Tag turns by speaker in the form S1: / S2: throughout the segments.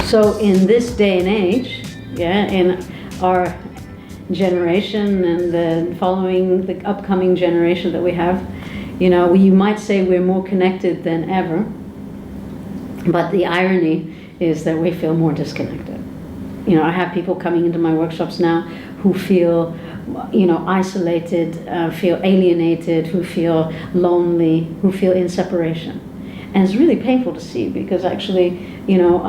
S1: So in this day and age, yeah, in our generation and the upcoming generation that we have, you know, you might say we're more connected than ever, but the irony is that we feel more disconnected. You know, I have people coming into my workshops now who feel, you know, isolated, feel alienated, who feel lonely, who feel in separation. And it's really painful to see, because actually, you know,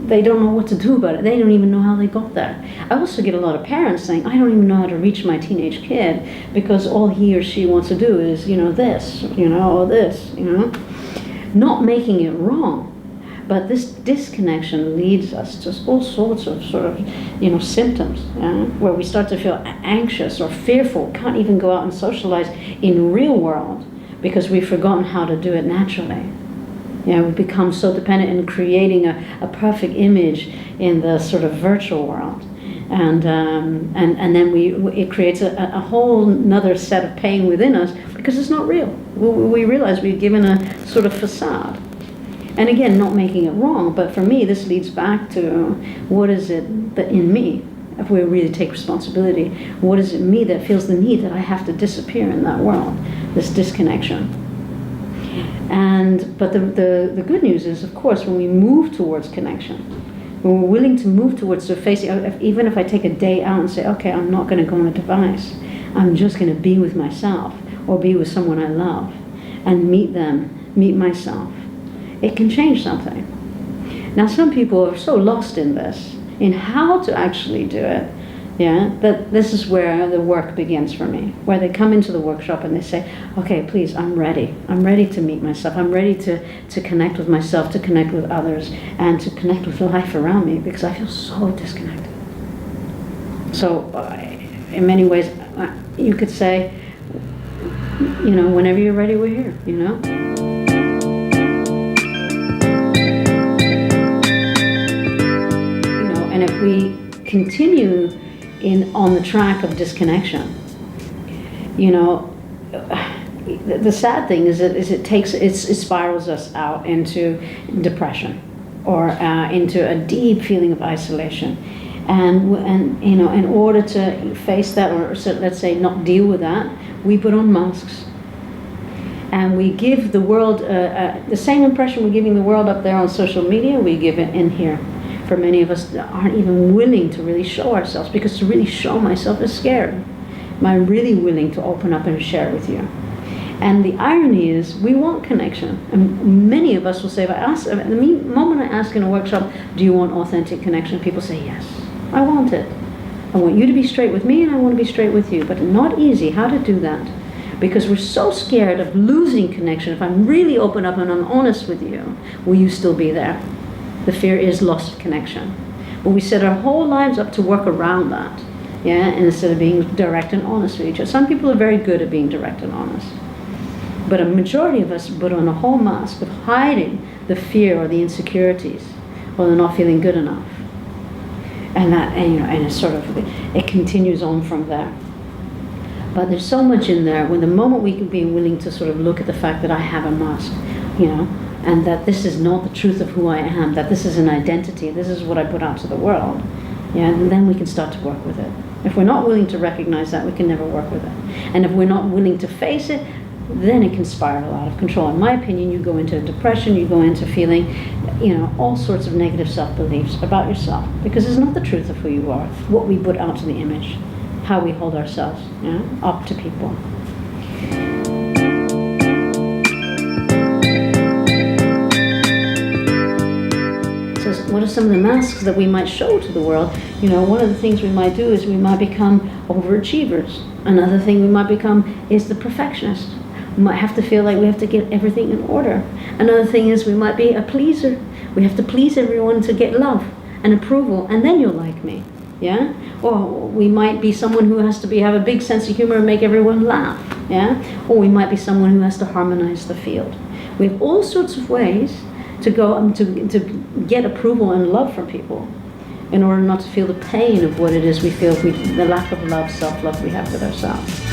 S1: they don't know what to do about it. They don't even know how they got there. I also get a lot of parents saying, I don't even know how to reach my teenage kid because all he or she wants to do is, you know, this, you know, or this, you know. Not making it wrong, but this disconnection leads us to all sorts of you know, symptoms, where we start to feel anxious or fearful, can't even go out and socialize in real world because we've forgotten how to do it naturally. You know, we become so dependent in creating a perfect image in the sort of virtual world. And then it creates a whole another set of pain within us because it's not real. We realize we've given a sort of facade. And again, not making it wrong, but for me, this leads back to what is it that in me, if we really take responsibility, what is it in me that feels the need that I have to disappear in that world, this disconnection. But the good news is, of course, when we move towards connection, when we're willing to move towards facing, even if I take a day out and say, okay, I'm not going to go on a device, I'm just going to be with myself or be with someone I love and meet myself, it can change something. Now, some people are so lost in this, in how to actually do it, yeah, that this is where the work begins for me, where they come into the workshop and they say, okay, please, I'm ready to meet myself, I'm ready to connect with myself, to connect with others, and to connect with life around me, because I feel so disconnected. So, in many ways, you could say, you know, whenever you're ready, we're here, you know? And if we continue on the track of disconnection, you know, the sad thing is that it spirals us out into depression or into a deep feeling of isolation. And you know, in order to face that, or let's say not deal with that, we put on masks. And we give the world the same impression we're giving the world up there on social media, we give it in here. For many of us aren't even willing to really show ourselves, because to really show myself is scary. Am I really willing to open up and share with you? And the irony is, we want connection. And many of us will say, the moment I ask in a workshop, do you want authentic connection? People say, yes, I want it. I want you to be straight with me and I want to be straight with you. But not easy. How to do that? Because we're so scared of losing connection. If I'm really open up and I'm honest with you, will you still be there? The fear is loss of connection. But we set our whole lives up to work around that, yeah, and instead of being direct and honest with each other. Some people are very good at being direct and honest. But a majority of us put on a whole mask of hiding the fear or the insecurities, or the not feeling good enough. And it's sort of, it continues on from there. But there's so much in there, when the moment we can be willing to sort of look at the fact that I have a mask, you know, and that this is not the truth of who I am, that this is an identity, this is what I put out to the world, yeah, and then we can start to work with it. If we're not willing to recognize that, we can never work with it. And if we're not willing to face it, then it can spiral out of control. In my opinion, you go into depression, you go into feeling, you know, all sorts of negative self-beliefs about yourself, because it's not the truth of who you are, what we put out to the image, how we hold ourselves, yeah, up to people. So what are some of the masks that we might show to the world? You know, one of the things we might do is we might become overachievers. Another thing we might become is the perfectionist. We might have to feel like we have to get everything in order. Another thing is we might be a pleaser. We have to please everyone to get love and approval, and then you'll like me, yeah? Or we might be someone who has to have a big sense of humor and make everyone laugh, yeah? Or we might be someone who has to harmonize the field. We have all sorts of ways to go to get approval and love from people, in order not to feel the pain of what it is we feel, the lack of love, self-love we have with ourselves.